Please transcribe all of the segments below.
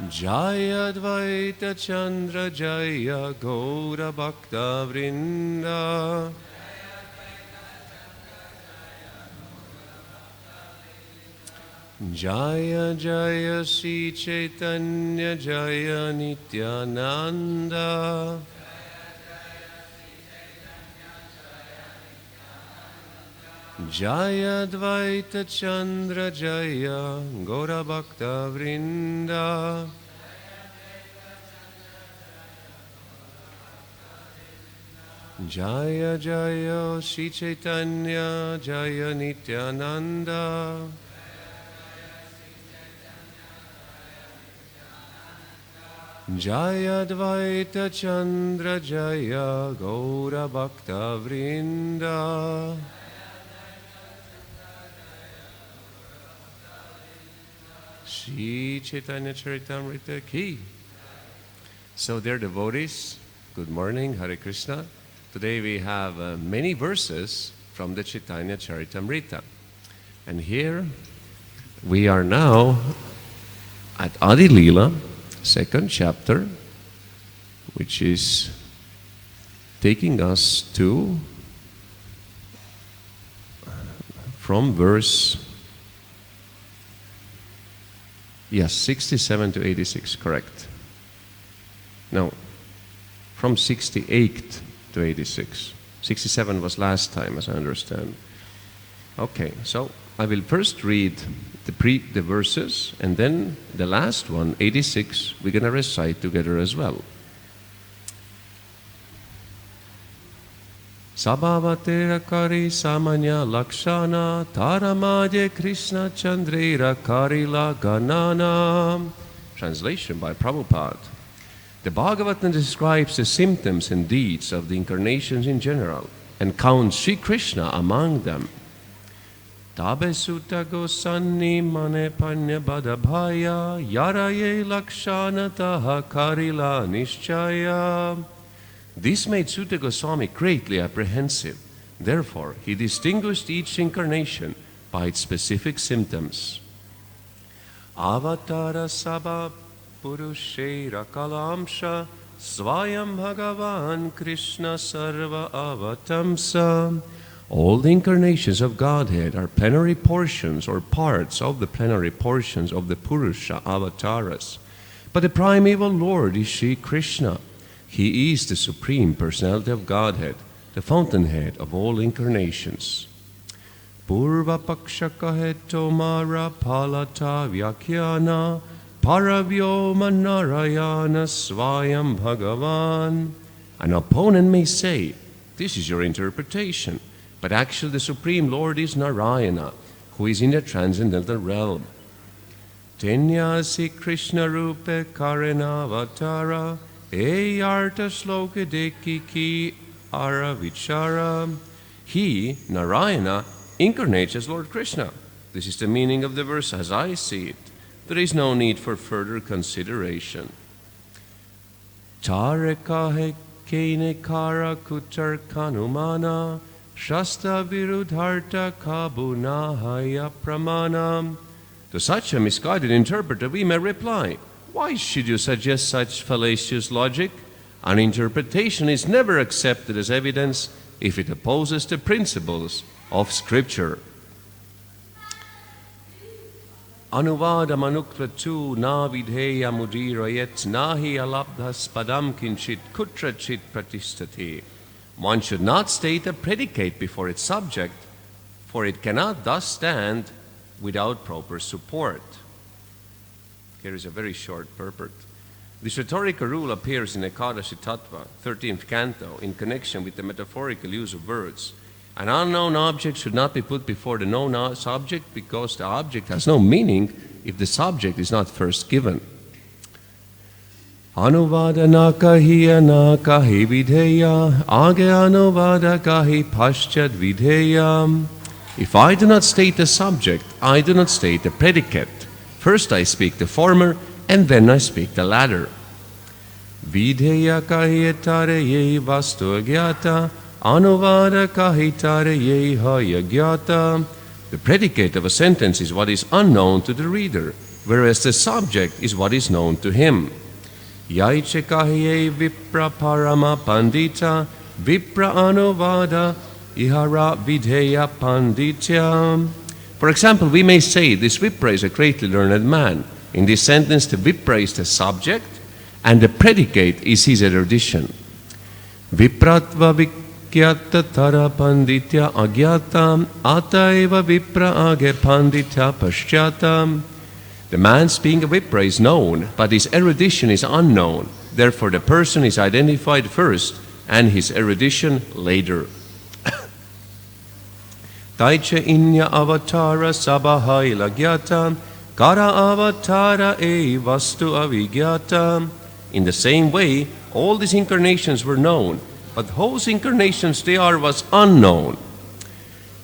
Jaya Dvaita Chandra Jaya Gaura Bhakta Vrinda. Jaya Jaya Sri Chaitanya Jaya Nityananda. Jaya Dvaita Chandra Jaya Gaura Bhakta Vrinda. Jaya Jaya Sri Chaitanya Jaya Nityananda. Jaya Dvaita Chandra Jaya Gaura Bhakta Vrinda. Sri Chaitanya Charitamrita ki. So dear devotees, good morning, Hare Krishna. Today we have many verses from the Chaitanya Charitamrita. And here we are now at Adi-Lila, second chapter, which is taking us to from verse 67 to 86, correct? No, from 68 to 86. 67 was last time, as I understand. Okay, so I will first read the verses, and then the last one, 86, we're going to recite together as well. Sabhavatera kari samanya lakshana taramade Krishna chandrera karila ganana. Translation by Prabhupada. The Bhagavatam describes the symptoms and deeds of the incarnations in general and counts Sri Krishna among them. Tabe sutta gosanni mane panya badabhaya yaraye lakshana taha karila nishchaya. This made Sutta Goswami greatly apprehensive. Therefore, he distinguished each incarnation by its specific symptoms. Avatara sabha purushera kalamsha svayam bhagavan Krishna sarva avatamsa. All the incarnations of Godhead are plenary portions or parts of the plenary portions of the Purusha avatars. But the primeval Lord is Sri Krishna. He is the Supreme Personality of Godhead, the fountainhead of all incarnations. Purva paksha kaheto mara palata vyakhyana paravyoma narayana svayam bhagavan. An opponent may say, this is your interpretation, but actually the Supreme Lord is Narayana, who is in the transcendental realm. Tenyasi Krishna rupe karena avatara Eyarta sloka deki ki ara vichara. He, Narayana, incarnates as Lord Krishna. This is the meaning of the verse as I see it. There is no need for further consideration. Tare kahe kene kara kutar kanumana shasta virudharta kabuna haya pramanam. To such a misguided interpreter we may reply, why should you suggest such fallacious logic? An interpretation is never accepted as evidence if it opposes the principles of Scripture. Anuvada manukratu na vidheya mudirayet nahi alabdhas padam kinchit kutrachit pratisthati. One should not state a predicate before its subject, for it cannot thus stand without proper support. Here is a very short purport. This rhetorical rule appears in Ekadashi Tattva, 13th canto, in connection with the metaphorical use of words. An unknown object should not be put before the known subject because the object has no meaning if the subject is not first given. Anuvada na kahiya na kahi videya, age anuvada kahi paschat videya. If I do not state the subject, I do not state the predicate. First I speak the former, and then I speak the latter. Videya kahitare ye vastu agyata, anuvada kahitare ye haya gyata. The predicate of a sentence is what is unknown to the reader, whereas the subject is what is known to him. Yaiche kahiye vipra parama pandita vipra anuvada ihara videya panditya. For example, we may say this Vipra is a greatly learned man. In this sentence, the Vipra is the subject and the predicate is his erudition. Vipratva vikyata tara panditya agyatam ataiva vipra age panditya paschyatam. The man's being a Vipra is known, but his erudition is unknown. Therefore, the person is identified first and his erudition later. Taicha inya avatara sabahaila gyata kara avatara e vastu avigyata. In the same way, all these incarnations were known, but whose incarnations they are was unknown.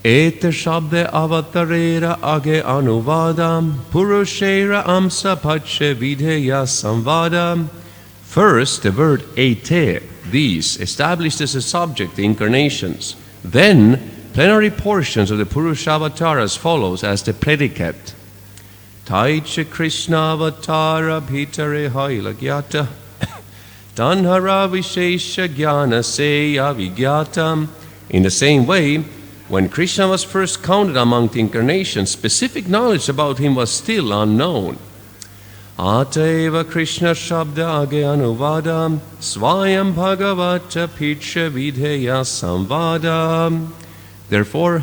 Ete shabde avatarera age anuvadam purushera amsa pache videya samvadam. First, the word ete, these, established as a subject, the incarnations. Then, plenary portions of the Purusha-avatars follows as the predicate. Taicha Krishna-avatara bhitare hailagyata tanhara vishesha jnana seya vigyatam. In the same way, when Krishna was first counted among the incarnations, specific knowledge about him was still unknown. Ateva Krishna Shabda Age Anuvadam Swayam Bhagavata Picha Videya Samvadam. Therefore,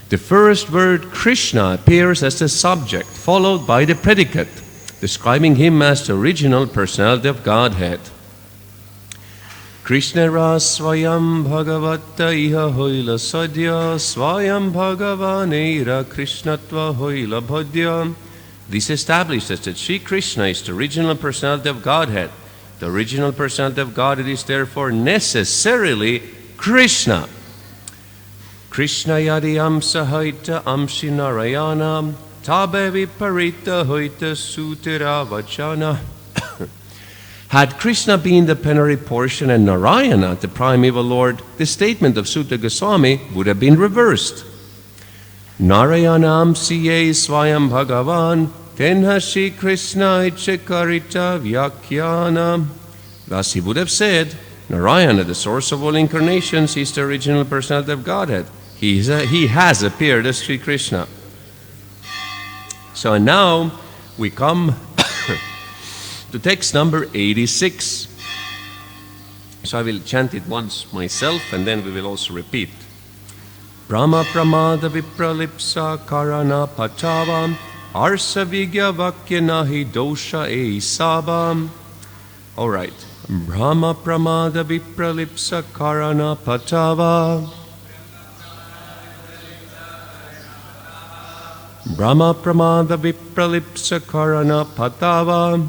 the first word Krishna appears as the subject, followed by the predicate, describing him as the original personality of Godhead. Krishna ra Swayam Bhagavata iha hoila sadya Swayam Bhagavanera Krishnatva hoila bhadya. This establishes that Sri Krishna is the original personality of Godhead. The original personality of Godhead is therefore necessarily Krishna. Krishna yadi amsa haita amshi narayana tabe viparita hoita sutira vachana. Had Krishna been the plenary portion and Narayana the primeval Lord, the statement of Sutta Goswami would have been reversed. Narayanam siye swayam bhagavan tenhashi Krishna ichakarita vyakhyana. Thus he would have said, Narayana, the source of all incarnations, is the original personality of Godhead. He has appeared as Sri Krishna. So now we come to text number 86. So I will chant it once myself and then we will also repeat. Brahma pramada vipralipsa karana patavam arsa vigya vakya nahi dosha eisabam. All right. Brahma pramada vipralipsa karana patava. Brahma pramada vipralipsa karana patava.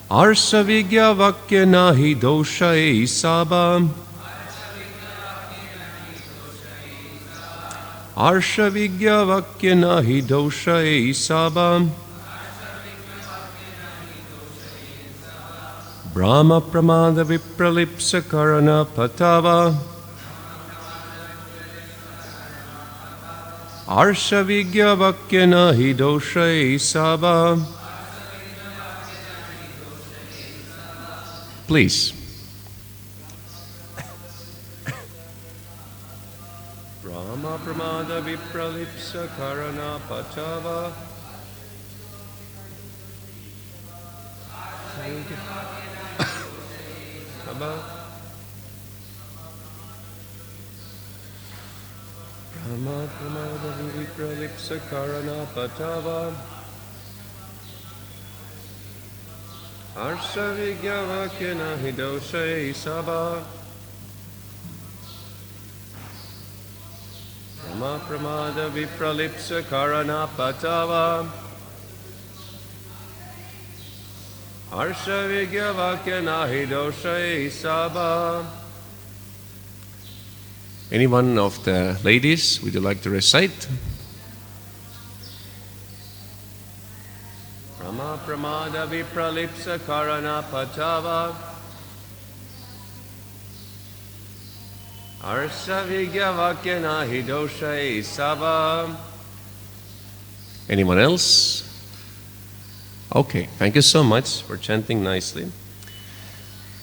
Arsa vigya vakya nahi dosha eisabam. Arsha vigya vakya nahi dosha eisabam. Brahma pramada vipralipsa karana patava. Arsha vigya vakya nahi dosha eisabam. Please. Brahma pramada vipralipsa karana patava. Brahma pramada vipralipsa karana patava. Arsha vigya vakya nahi dosha eisabam. Brahma pramada vipralipsa karana patava. Arsha vigya vakya nahi dosha eisabam. Any one of the ladies, would you like to recite? Brahma pramada vipralipsa karana patava. Arsha Vigya Vakyana Hidosha Sava. Anyone else? Okay, thank you so much for chanting nicely.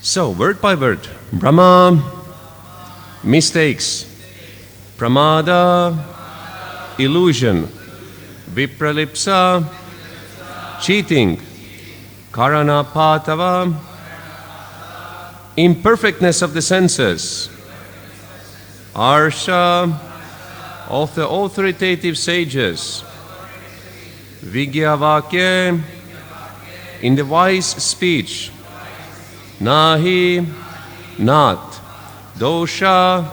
So, word by word. Brahma, mistakes. Pramada, illusion. Vipralipsa, cheating. Karana patava, imperfectness of the senses. Arsha, of the authoritative sages. Vigyavakya, in the wise speech. Nahi, not. Dosha,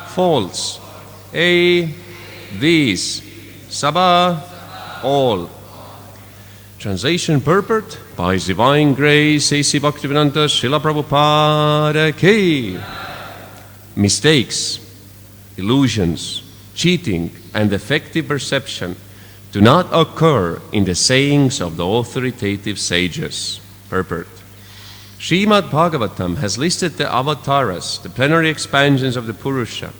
faults. These. Sabha, all. Translation purport by His Divine Grace A.C. Bhaktivedanta Srila Prabhupada Ki. Mistakes, illusions, cheating, and defective perception do not occur in the sayings of the authoritative sages. Purport. Srimad Bhagavatam has listed the avatars, the plenary expansions of the Purusha,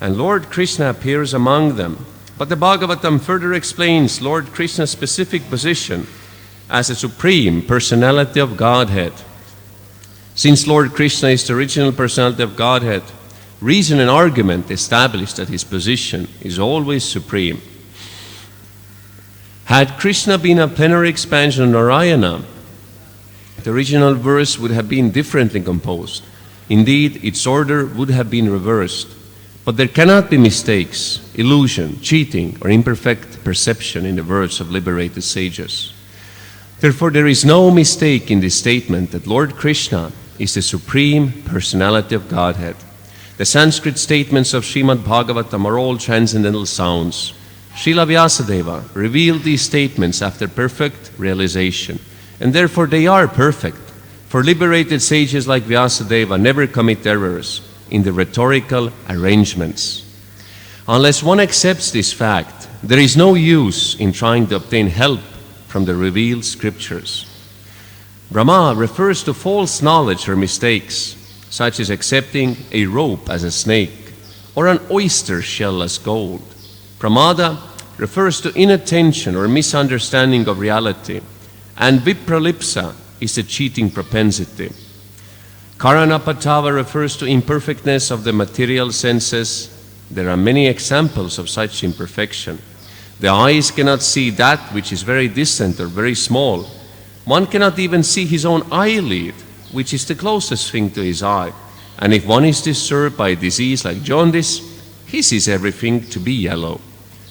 and Lord Krishna appears among them. But the Bhagavatam further explains Lord Krishna's specific position as a supreme personality of Godhead. Since Lord Krishna is the original personality of Godhead, reason and argument establish that his position is always supreme. Had Krishna been a plenary expansion of Narayana, the original verse would have been differently composed. Indeed, its order would have been reversed. But there cannot be mistakes, illusion, cheating, or imperfect perception in the words of liberated sages. Therefore, there is no mistake in this statement that Lord Krishna is the supreme personality of Godhead. The Sanskrit statements of Srimad Bhagavatam are all transcendental sounds. Srila Vyasadeva revealed these statements after perfect realization, and therefore they are perfect. For liberated sages like Vyasadeva never commit errors in the rhetorical arrangements. Unless one accepts this fact, there is no use in trying to obtain help from the revealed scriptures. Brahma refers to false knowledge or mistakes, such as accepting a rope as a snake or an oyster shell as gold. Pramada refers to inattention or misunderstanding of reality, and vipralipsa is a cheating propensity. Karanapatava refers to imperfectness of the material senses. There are many examples of such imperfection. The eyes cannot see that which is very distant or very small. One cannot even see his own eyelid, which is the closest thing to his eye. And if one is disturbed by a disease like jaundice, he sees everything to be yellow.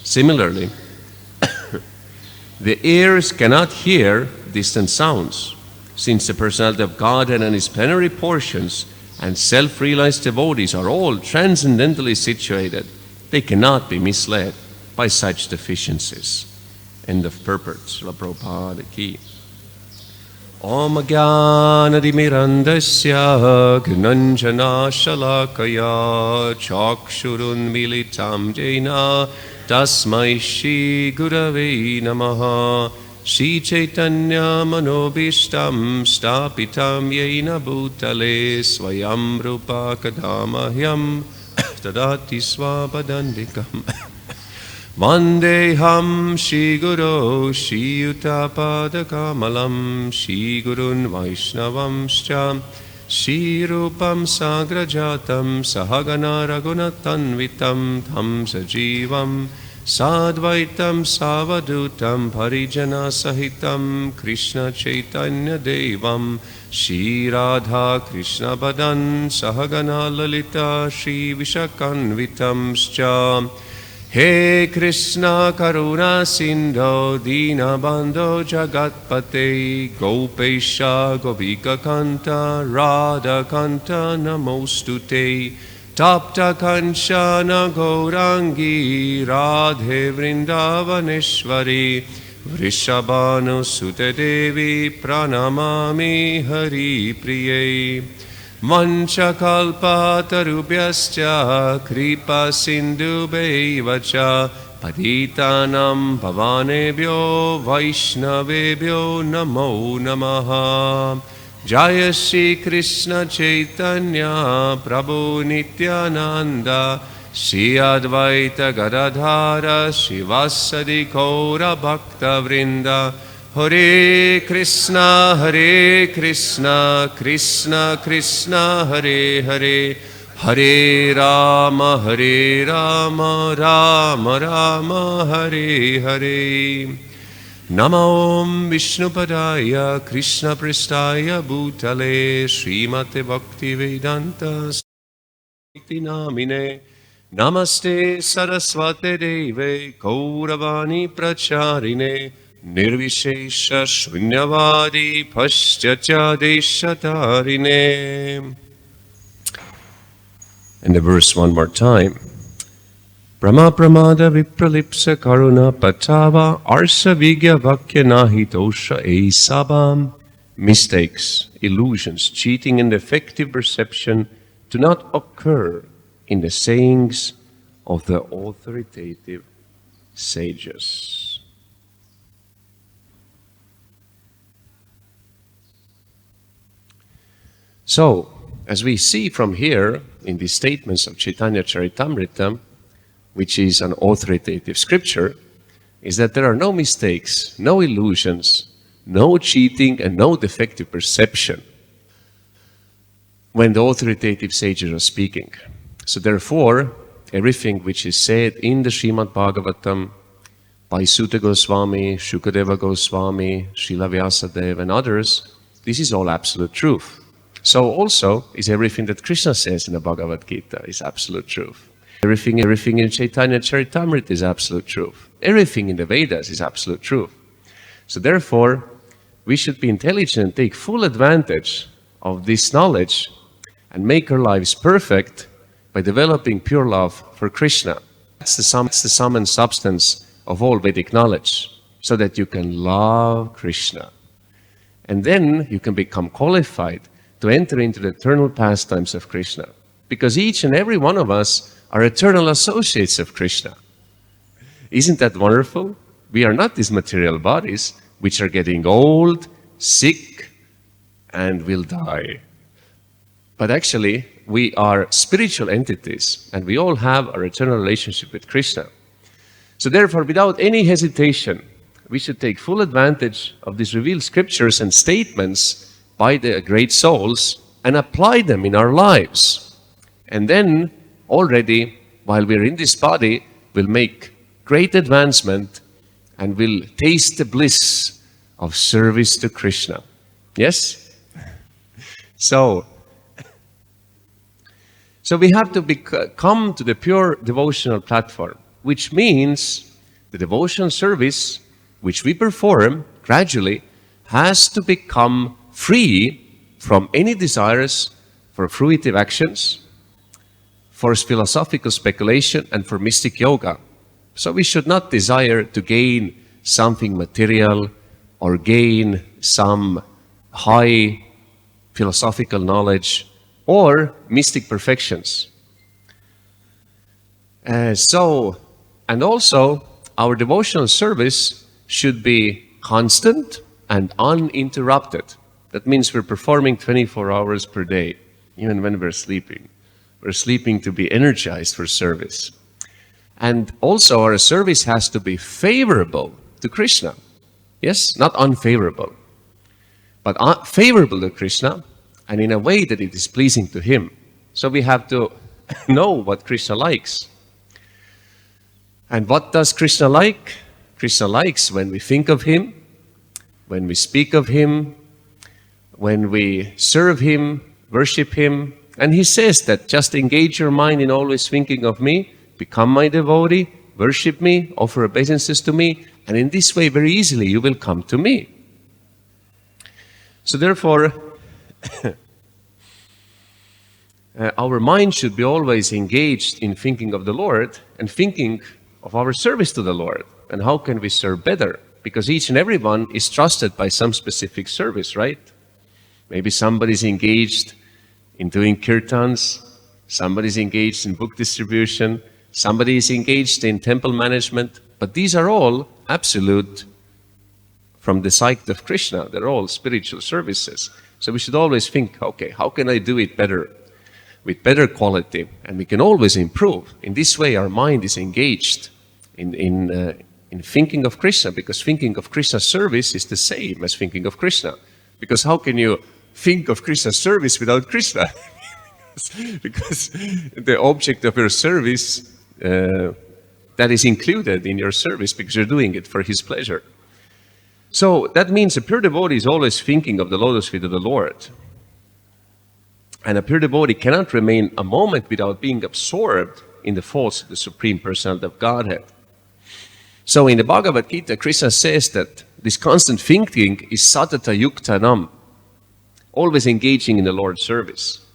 Similarly, the ears cannot hear distant sounds. Since the personality of Godhead and his plenary portions and self-realized devotees are all transcendentally situated, they cannot be misled by such deficiencies. End of purport. Srila Prabhupada Ki. Om Jnanadimirandasya Gnanjana Shalakaya Chakshurun Militam Jena Tasmai Shri Gurave Namaha Shri Chaitanya Manobishtam Stapitam Yena Bhutale Swayam Rupa Kadamahyam Tadati Swabadandikam Vandeham Shri Guru Shri Utsapada Kamalam Shri Gurun Vaishnavamscha Shri Rupam Sagrajatam Sahagana Ragunatanvitam Tham Sajivam Sadvaitam Savadutam Parijana Sahitam Krishna Chaitanya Devam Shri Radha Krishna Badan Sahagana Lalita Shri Vishakanvitam Scha He Krishna Karuna Sindho Dina Bandho Jagatpate Gopesha Govika Kanta Radha Kanta Namostute Tapta Kanchana Gaurangi Radhe Vrindavaneshwari Vrishabhanu Sute Devi Pranamami Hari Priye Manchakalpa Tarubhyascha Kripa Sindhu Beivacha Patitanam Pavanebhyo Vaishnavebhyo Namo Namaha Jaya Shri Krishna Chaitanya Prabhu Nityananda Shri Advaita Gadadhara Shivasadi Kaura Bhakta Vrinda Hare Krishna Krishna Krishna Hare Hare Hare Rama Rama Rama Hare Hare Namo Om Vishnupadaya Krishna Pristaya Bhutale Srimate Bhakti Vedanta Swati Namine Namaste Saraswate Deve Kauravani Pracharine Nirvishesha Shunyavadi Paschatya Deshatarine. And the verse one more time. Brahma Pramada Vipralipsa Karuna Patava Arsa Vigya Vakya Nahi Dosha Esabam. Mistakes, illusions, cheating, and defective perception do not occur in the sayings of the authoritative sages. So, as we see from here in the statements of Chaitanya Charitamrita, which is an authoritative scripture, is that there are no mistakes, no illusions, no cheating, and no defective perception when the authoritative sages are speaking. So therefore, everything which is said in the Srimad Bhagavatam by Sutta Goswami, Shukadeva Goswami, Srila Vyasadeva, and others, this is all absolute truth. So also is everything that Krishna says in the Bhagavad-gita is absolute truth. Everything in Chaitanya Charitamrita is absolute truth. Everything in the Vedas is absolute truth. So therefore, we should be intelligent and take full advantage of this knowledge and make our lives perfect by developing pure love for Krishna. That's the sum and substance of all Vedic knowledge, so that you can love Krishna. And then you can become qualified to enter into the eternal pastimes of Krishna. Because each and every one of us are eternal associates of Krishna. Isn't that wonderful? We are not these material bodies which are getting old, sick, and will die. But actually, we are spiritual entities, and we all have our eternal relationship with Krishna. So therefore, without any hesitation, we should take full advantage of these revealed scriptures and statements by the great souls and apply them in our lives. And then, already, while we're in this body, we'll make great advancement and we'll taste the bliss of service to Krishna. Yes? So we have to come to the pure devotional platform, which means the devotional service which we perform gradually has to become free from any desires for fruitive actions, for philosophical speculation, and for mystic yoga. So we should not desire to gain something material or gain some high philosophical knowledge or mystic perfections. And also our devotional service should be constant and uninterrupted. That means we're performing 24 hours per day, even when we're sleeping. We're sleeping to be energized for service. And also our service has to be favorable to Krishna. Yes, not unfavorable, but favorable to Krishna, and in a way that it is pleasing to Him. So we have to know what Krishna likes. And what does Krishna like? Krishna likes when we think of Him, when we speak of Him, when we serve Him, worship Him. And He says that just engage your mind in always thinking of me, become my devotee, worship me, offer obeisances to me, and in this way very easily you will come to me. So therefore, our mind should be always engaged in thinking of the Lord and thinking of our service to the Lord. And how can we serve better? Because each and every one is trusted by some specific service, right? Maybe somebody's engaged in doing kirtans, somebody's engaged in book distribution, somebody is engaged in temple management, but these are all absolute from the sight of Krishna. They're all spiritual services. So we should always think, okay, how can I do it better, with better quality? And we can always improve. In this way, our mind is engaged in thinking of Krishna, because thinking of Krishna's service is the same as thinking of Krishna. Because how can you think of Krishna's service without Krishna? Because the object of your service, that is included in your service because you're doing it for his pleasure. So that means a pure devotee is always thinking of the lotus feet of the Lord. And a pure devotee cannot remain a moment without being absorbed in the thoughts of the Supreme Personality of Godhead. So in the Bhagavad-gita, Krishna says that this constant thinking is satata yuktanam, always engaging in the Lord's service.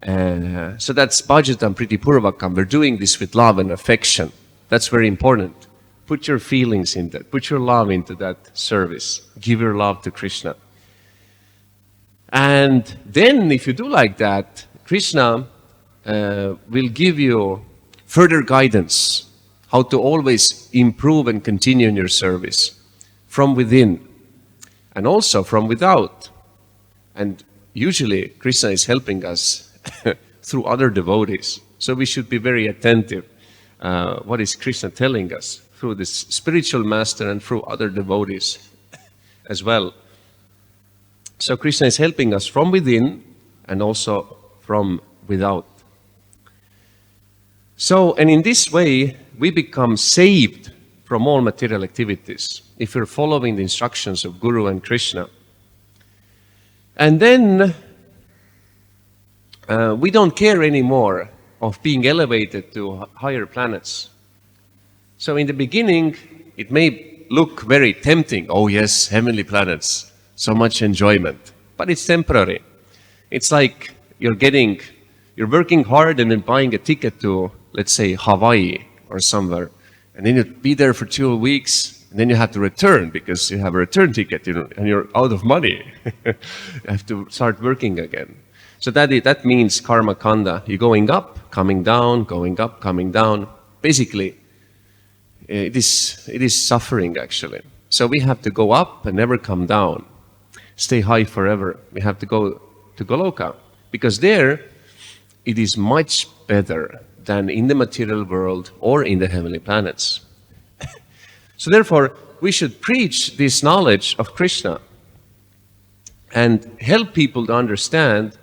So that's bhajatam priti purvakam. We're doing this with love and affection. That's very important. Put your feelings in that. Put your love into that service. Give your love to Krishna. And then if you do like that, Krishna will give you further guidance how to always improve and continue in your service from within and also from without. And usually Krishna is helping us through other devotees. So we should be very attentive. What is Krishna telling us through this spiritual master and through other devotees as well. So Krishna is helping us from within and also from without. So, and in this way, we become saved from all material activities if we're following the instructions of Guru and Krishna. And then we don't care anymore of being elevated to higher planets. So in the beginning, it may look very tempting. Oh yes, heavenly planets, so much enjoyment. But it's temporary. It's like you're working hard and then buying a ticket to, let's say, Hawaii or somewhere. And then you'd be there for 2 weeks, and then you have to return because you have a return ticket, and you're out of money. You have to start working again. So that means karma kanda. You're going up, coming down, going up, coming down. Basically, it is suffering actually. So we have to go up and never come down. Stay high forever. We have to go to Goloka because there it is much better than in the material world or in the heavenly planets. So therefore, we should preach this knowledge of Krishna and help people to understand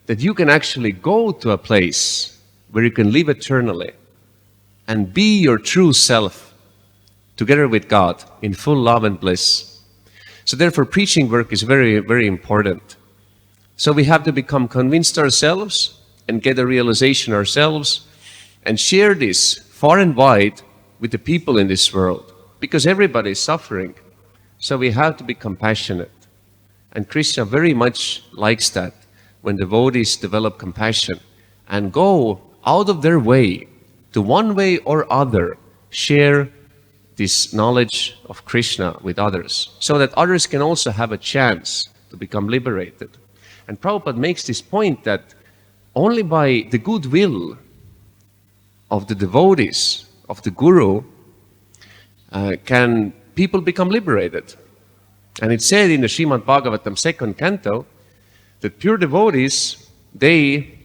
that you can actually go to a place where you can live eternally and be your true self together with God in full love and bliss. So therefore, preaching work is very, very important. So we have to become convinced ourselves and get a realization ourselves and share this far and wide with the people in this world because everybody is suffering. So we have to be compassionate. And Krishna very much likes that when devotees develop compassion and go out of their way to one way or other share this knowledge of Krishna with others so that others can also have a chance to become liberated. And Prabhupada makes this point that only by the goodwill of the devotees, of the Guru, can people become liberated. And it's said in the Srimad Bhagavatam 2nd canto that pure devotees, they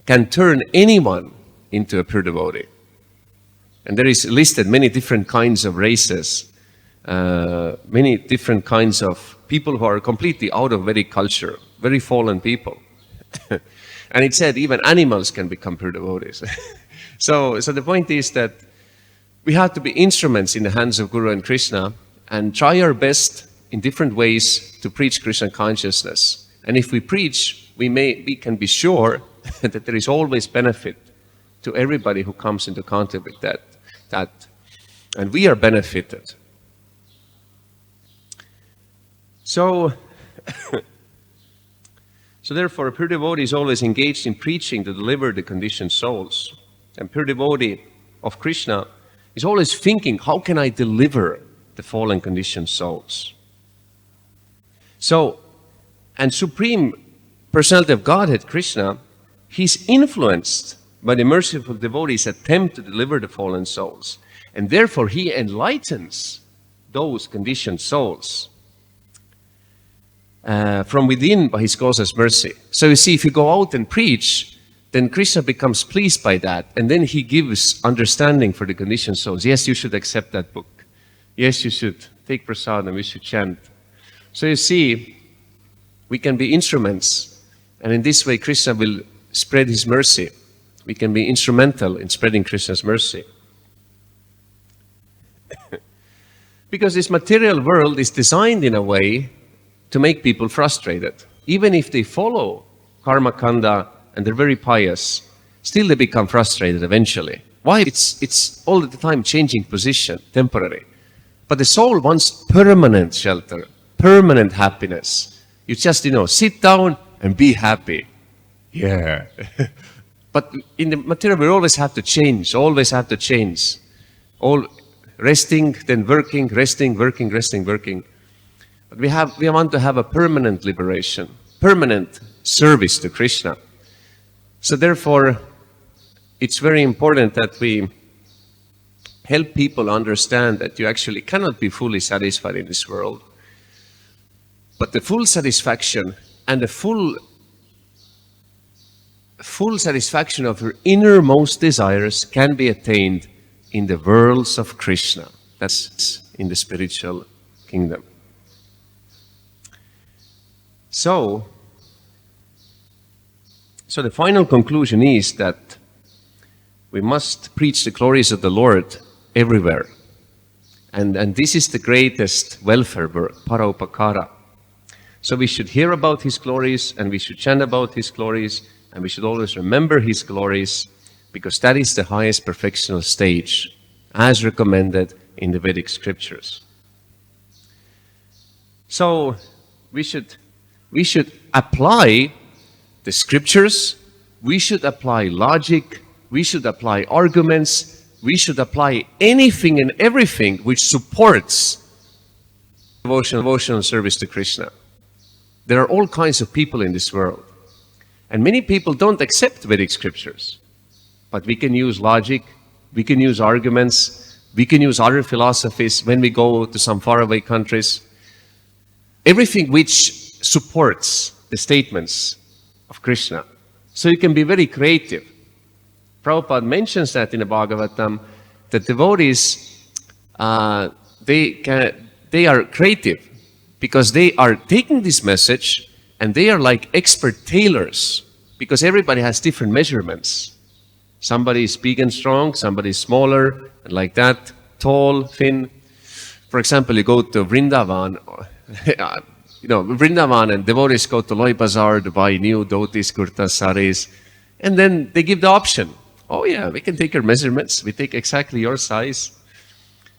can turn anyone into a pure devotee. And there is listed many different kinds of races, many different kinds of people who are completely out of Vedic culture, very fallen people. And it said even animals can become pure devotees. So the point is that we have to be instruments in the hands of Guru and Krishna and try our best in different ways to preach Krishna consciousness. And if we preach, we can be sure that there is always benefit to everybody who comes into contact with that. And we are benefited. So therefore, a pure devotee is always engaged in preaching to deliver the conditioned souls. And pure devotee of Krishna is always thinking, how can I deliver the fallen conditioned souls? So, and Supreme Personality of Godhead, Krishna, he's influenced by the merciful devotee's attempt to deliver the fallen souls. And therefore, he enlightens those conditioned souls. from within by his causeless mercy. So you see, if you go out and preach, then Krishna becomes pleased by that, and then he gives understanding for the conditioned souls. Yes, you should accept that book. Yes, you should take prasad and we should chant. So you see, we can be instruments, and in this way Krishna will spread his mercy. We can be instrumental in spreading Krishna's mercy. Because this material world is designed in a way to make people frustrated. Even if they follow karma kanda and they're very pious, still they become frustrated eventually. Why? It's all the time changing position, temporary. But the soul wants permanent shelter, permanent happiness. You just, sit down and be happy. Yeah. But in the material, we always have to change, always have to change. All resting, then working, resting, working, resting, working. But we want to have a permanent liberation, permanent service to Krishna. So therefore, it's very important that we help people understand that you actually cannot be fully satisfied in this world. But the full satisfaction and the full satisfaction of your innermost desires can be attained in the worlds of Krishna. That's in the spiritual kingdom. So the final conclusion is that we must preach the glories of the Lord everywhere. And this is the greatest welfare work, para-upakara. So we should hear about his glories, and we should chant about his glories, and we should always remember his glories, because that is the highest perfectional stage, as recommended in the Vedic scriptures. So we should apply the scriptures, we should apply logic, we should apply arguments, we should apply anything and everything which supports devotional service to Krishna. There are all kinds of people in this world. And many people don't accept Vedic scriptures. But we can use logic, we can use arguments, we can use other philosophies when we go to some faraway countries. Everything which supports the statements of Krishna. So you can be very creative. Prabhupada mentions that in the Bhagavatam, that devotees, they are creative because they are taking this message and they are like expert tailors, because everybody has different measurements. Somebody is big and strong, somebody is smaller, and like that, tall, thin. For example, you go to Vrindavan, Vrindavan, and devotees go to Loi Bazaar to buy new dhotis, kurtas, saris, and then they give the option. Oh yeah, we can take your measurements, we take exactly your size.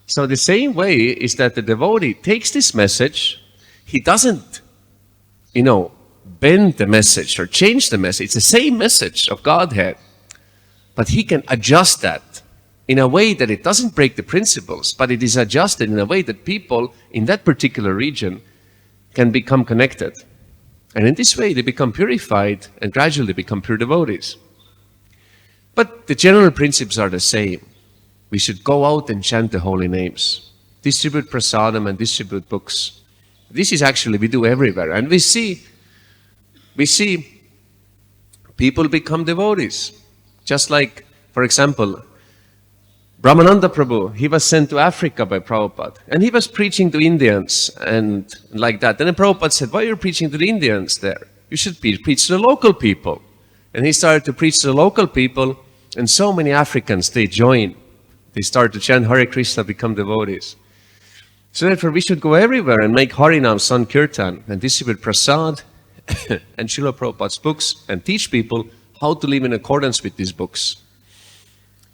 So the same way is that the devotee takes this message, he doesn't, bend the message or change the message. It's the same message of Godhead, but he can adjust that in a way that it doesn't break the principles, but it is adjusted in a way that people in that particular region can become connected. And in this way, they become purified and gradually become pure devotees. But the general principles are the same. We should go out and chant the holy names, distribute prasadam and distribute books. This is actually we do everywhere. And we see people become devotees. Just like, for example, Brahmananda Prabhu, he was sent to Africa by Prabhupada. And he was preaching to Indians and like that. And then Prabhupada said, why are you preaching to the Indians there? You should preach to the local people. And he started to preach to the local people. And so many Africans, they join. They start to chant Hare Krishna, become devotees. So therefore, we should go everywhere and make Harinam Sankirtan and distribute prasad and Srila Prabhupada's books and teach people how to live in accordance with these books.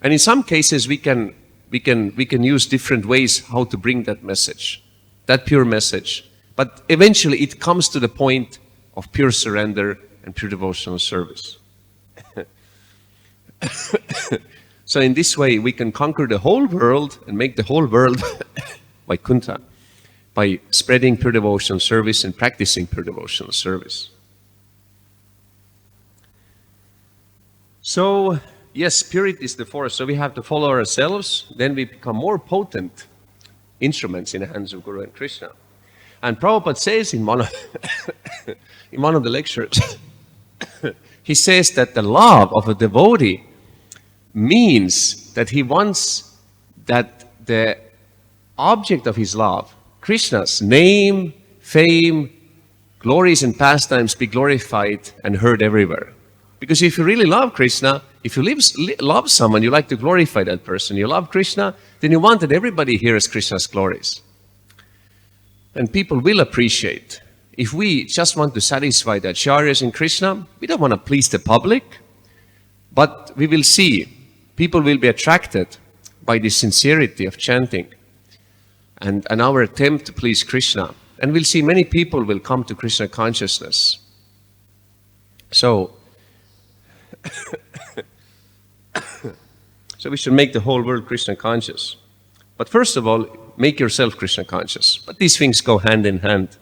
And in some cases, we can use different ways how to bring that message, that pure message. But eventually, it comes to the point of pure surrender and pure devotional service. So in this way, we can conquer the whole world and make the whole world Vaikuntha by spreading pure devotional service and practicing pure devotional service. So, yes, purity is the force. So we have to follow ourselves. Then we become more potent instruments in the hands of Guru and Krishna. And Prabhupada says in one of, in one of the lectures, he says that the love of a devotee means that he wants that the object of his love, Krishna's name, fame, glories and pastimes be glorified and heard everywhere. Because if you really love Krishna, if you love someone, you like to glorify that person. You love Krishna, then you want that everybody hears Krishna's glories. And people will appreciate. If we just want to satisfy the acharyas in Krishna, we don't want to please the public, but we will see, people will be attracted by the sincerity of chanting and our attempt to please Krishna. And we'll see many people will come to Krishna consciousness. So, so we should make the whole world Krishna conscious. But first of all, make yourself Krishna conscious. But these things go hand in hand.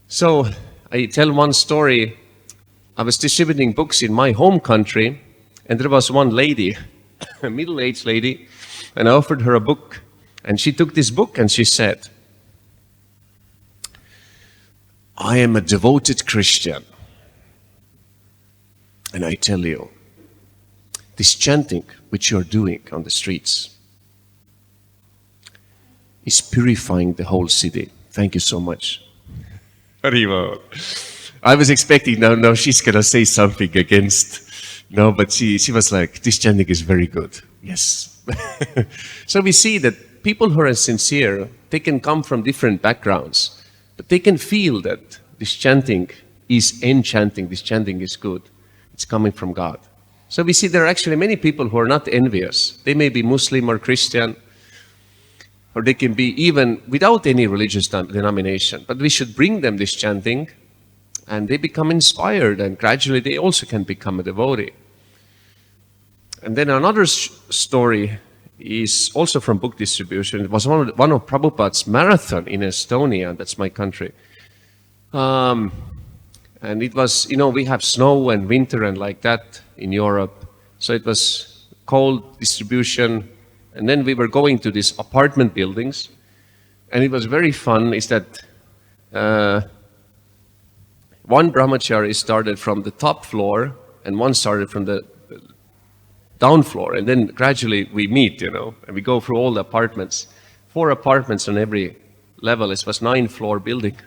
So I tell one story. I was distributing books in my home country, and there was one lady, a middle-aged lady, and I offered her a book. And she took this book and she said, I am a devoted Christian. And I tell you, this chanting which you're doing on the streets is purifying the whole city. Thank you so much. Haribo. I was expecting, no, she's going to say something against. No, but she was like, this chanting is very good. Yes. So we see that people who are sincere, they can come from different backgrounds, but they can feel that this chanting is enchanting, this chanting is good. It's coming from God. So we see there are actually many people who are not envious. They may be Muslim or Christian, or they can be even without any religious denomination. But we should bring them this chanting, and they become inspired, and gradually they also can become a devotee. And then another story is also from book distribution. It was one of Prabhupada's marathon in Estonia. That's my country. And it was, we have snow and winter and like that in Europe. So it was cold distribution. And then we were going to these apartment buildings. And it was very fun is that one brahmachari started from the top floor and one started from the down floor. And then gradually we meet, and we go through all the apartments. 4 apartments on every level. It was 9-floor building.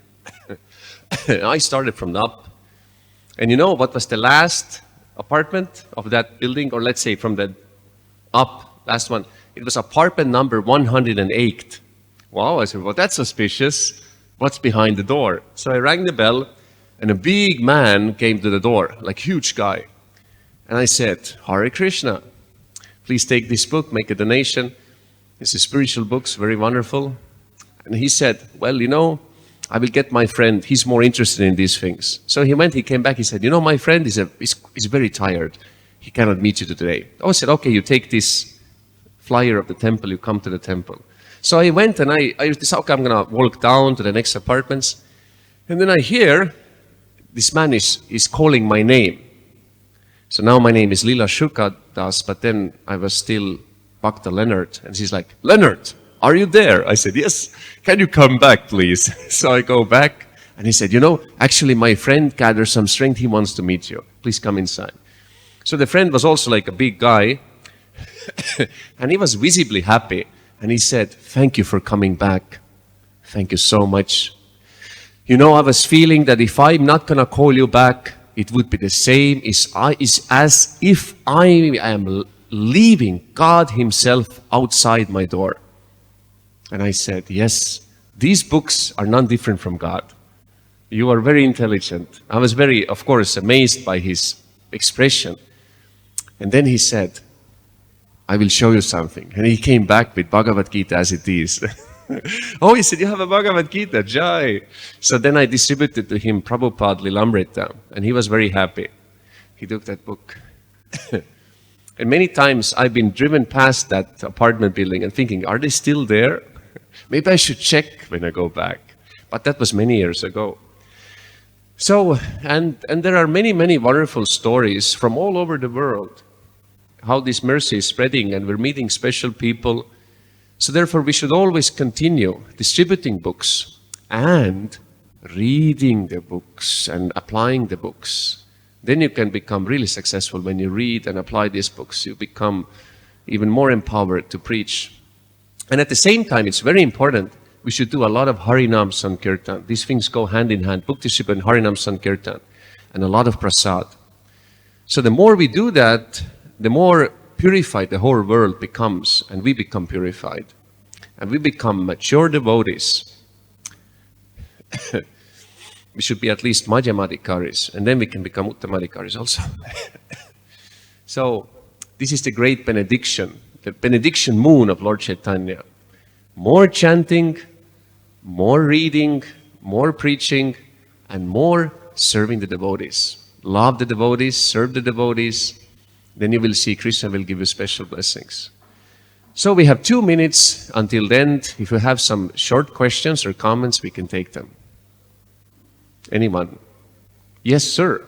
I started from the up. And you know what was the last apartment of that building? Or let's say from the up, last one. It was apartment number 108. Wow, I said, well, that's suspicious. What's behind the door? So I rang the bell, and a big man came to the door, like huge guy. And I said, Hare Krishna, please take this book, make a donation. It's a spiritual books, very wonderful. And he said, well, I will get my friend. He's more interested in these things. So he came back. He said, my friend is very tired. He cannot meet you today. I said, okay, you take this flyer of the temple. You come to the temple. So I went and I decided, okay, I'm going to walk down to the next apartments. And then I hear this man is calling my name. So now my name is Lila Shuka Das, but then I was still Bhakta Leonard. And she's like, Leonard, are you there? I said, yes. Can you come back, please? So I go back, and he said, actually my friend gathered some strength. He wants to meet you. Please come inside. So the friend was also like a big guy, and he was visibly happy. And he said, thank you for coming back. Thank you so much. I was feeling that if I'm not going to call you back, it would be the same as if I am leaving God himself outside my door. And I said, yes, these books are none different from God. You are very intelligent. I was very, of course, amazed by his expression. And then he said, I will show you something. And he came back with Bhagavad-gita as it is. Oh, he said, you have a Bhagavad-gita, Jai. So then I distributed to him Prabhupada Lilamrita, and he was very happy. He took that book. And many times I've been driven past that apartment building and thinking, are they still there? Maybe I should check when I go back. But that was many years ago. So, and there are many, many wonderful stories from all over the world, how this mercy is spreading, and we're meeting special people. So therefore, we should always continue distributing books and reading the books and applying the books. Then you can become really successful. When you read and apply these books, you become even more empowered to preach. And at the same time, it's very important, we should do a lot of Harinam Sankirtan. These things go hand in hand, book discipline, Harinam Sankirtan, and a lot of prasad. So the more we do that, the more purified the whole world becomes, and we become purified. And we become mature devotees. We should be at least Madhyamadikaris, and then we can become Uttamadikaris also. So this is the great benediction, the benediction moon of Lord Chaitanya. More chanting, more reading, more preaching, and more serving the devotees. Love the devotees, serve the devotees, then you will see Krishna will give you special blessings. So we have 2 minutes until then. If you have some short questions or comments, we can take them. Anyone? Yes, sir.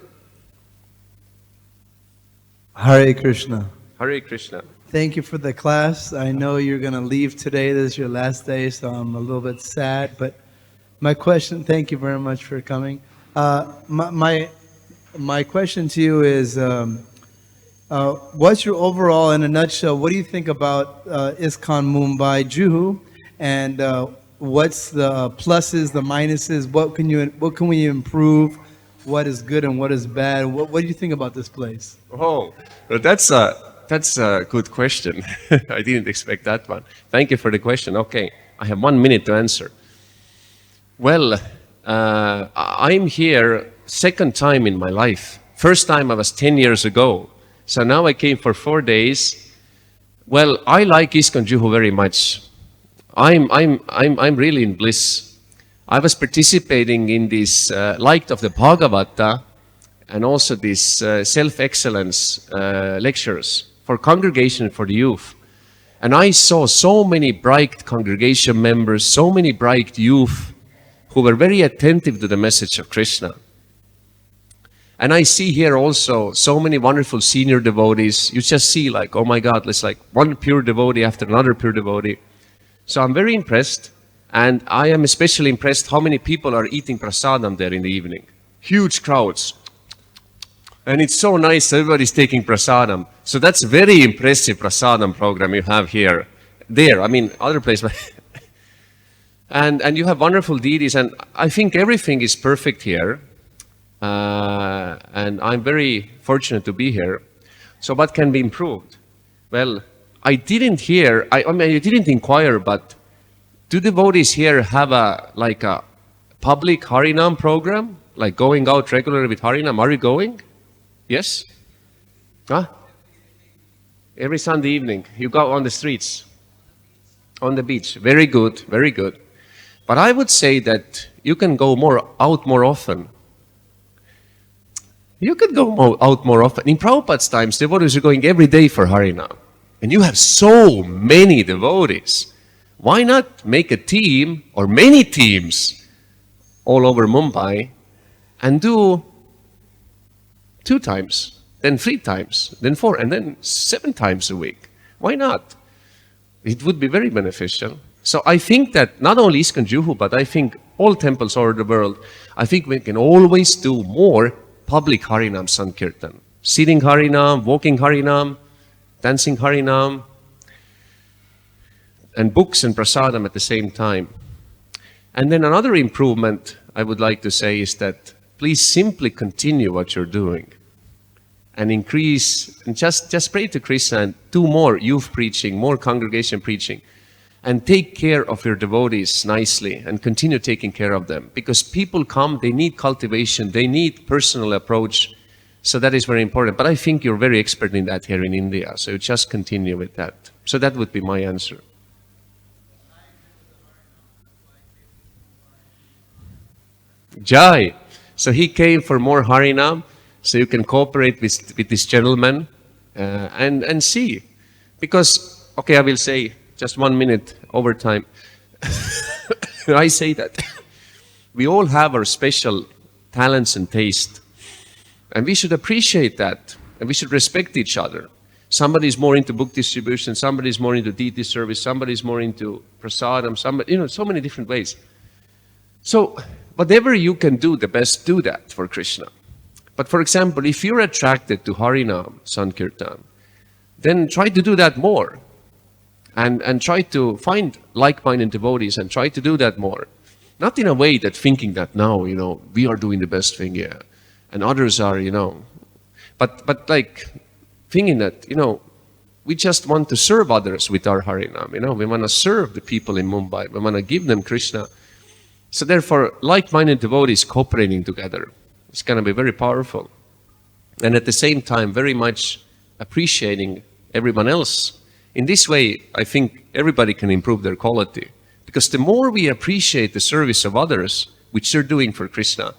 Hare Krishna. Hare Krishna. Thank you for the class. I know you're going to leave today. This is your last day, so I'm a little bit sad. But my question, thank you very much for coming. My question to you is, what's your overall, in a nutshell, what do you think about ISKCON Mumbai, Juhu? And what's the pluses, the minuses? What can we improve? What is good and what is bad? What do you think about this place? Oh, well, that's a good question. I didn't expect that one. Thank you for the question. Okay, I have 1 minute to answer. Well, I'm here second time in my life. First time I was 10 years ago. So now I came for 4 days. Well, I like ISKCON Juhu very much. I'm really in bliss. I was participating in this light of the Bhagavata and also these self-excellence lectures for congregation and for the youth. And I saw so many bright congregation members, so many bright youth who were very attentive to the message of Krishna. And I see here also so many wonderful senior devotees. You just see like, oh my God, it's like one pure devotee after another pure devotee. So I'm very impressed. And I am especially impressed how many people are eating prasadam there in the evening. Huge crowds. And it's so nice, everybody's taking prasadam. So that's very impressive prasadam program you have here. There, I mean, other places. and you have wonderful deities, and I think everything is perfect here. And I'm very fortunate to be here. So what can be improved? Well, I didn't hear, I didn't inquire, but do devotees here have a public Harinam program? Like going out regularly with Harinam? Are you going? Yes? Huh? Every Sunday evening, you go on the streets, on the beach. Very good, very good. But I would say that you can go out more often. You could go out more often. In Prabhupada's times, devotees are going every day for Harinam. And you have so many devotees. Why not make a team or many teams all over Mumbai and do 2 times, then 3 times, then 4, and then 7 times a week? Why not? It would be very beneficial. So I think that not only ISKCON Juhu, but I think all temples all over the world, I think we can always do more public Harinam Sankirtan. Sitting Harinam, walking Harinam, dancing Harinam, and books and prasadam at the same time. And then another improvement I would like to say is that please simply continue what you're doing and increase, and just pray to Krishna and do more youth preaching, more congregation preaching, and take care of your devotees nicely and continue taking care of them. Because people come, they need cultivation, they need personal approach. So that is very important. But I think you're very expert in that here in India. So you just continue with that. So that would be my answer. Jai. So he came for more Harinam. So you can cooperate with this gentleman and see. Because, okay, I will say just 1 minute overtime. I say that we all have our special talents and taste. And we should appreciate that. And we should respect each other. Somebody is more into book distribution. Somebody is more into deity service. Somebody is more into prasadam. Somebody, so many different ways. So whatever you can do, the best do that for Krishna. But for example, if you're attracted to Harinam, Sankirtan, then try to do that more. And try to find like-minded devotees and try to do that more. Not in a way that thinking that now, we are doing the best thing, yeah. And others are, but like thinking that, we just want to serve others with our Harinam, we want to serve the people in Mumbai, we want to give them Krishna. So therefore, like-minded devotees cooperating together, it's going to be very powerful. And at the same time, very much appreciating everyone else. In this way, I think everybody can improve their quality. Because the more we appreciate the service of others, which they're doing for Krishna,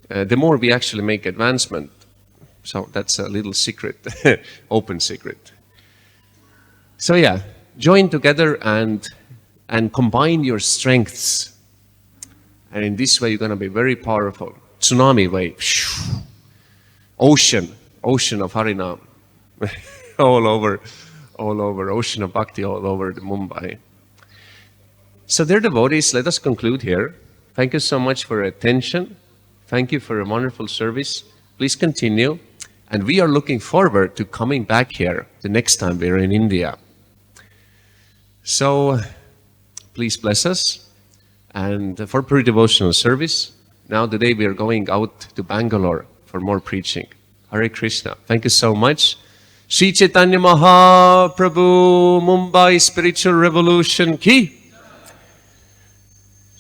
the more we actually make advancement. So that's a little secret, open secret. So yeah, join together and combine your strengths. And in this way, you're going to be very powerful. Tsunami wave, ocean of Harinam, all over, ocean of bhakti all over the Mumbai. So dear devotees, let us conclude here. Thank you so much for your attention. Thank you for a wonderful service. Please continue. And we are looking forward to coming back here the next time we're in India. So please bless us. And for pre-devotional service, now today we are going out to Bangalore for more preaching. Hare Krishna. Thank you so much. Sri Chaitanya Mahaprabhu, Mumbai Spiritual Revolution ki.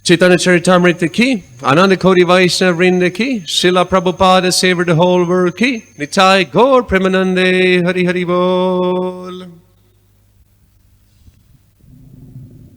Chaitanya Charitamrita ki. Ananda Koti Vaishnava Vrinda ki. Srila Prabhupada saved the whole world ki. Nitai Gaur Premanande Hari Hari Bol.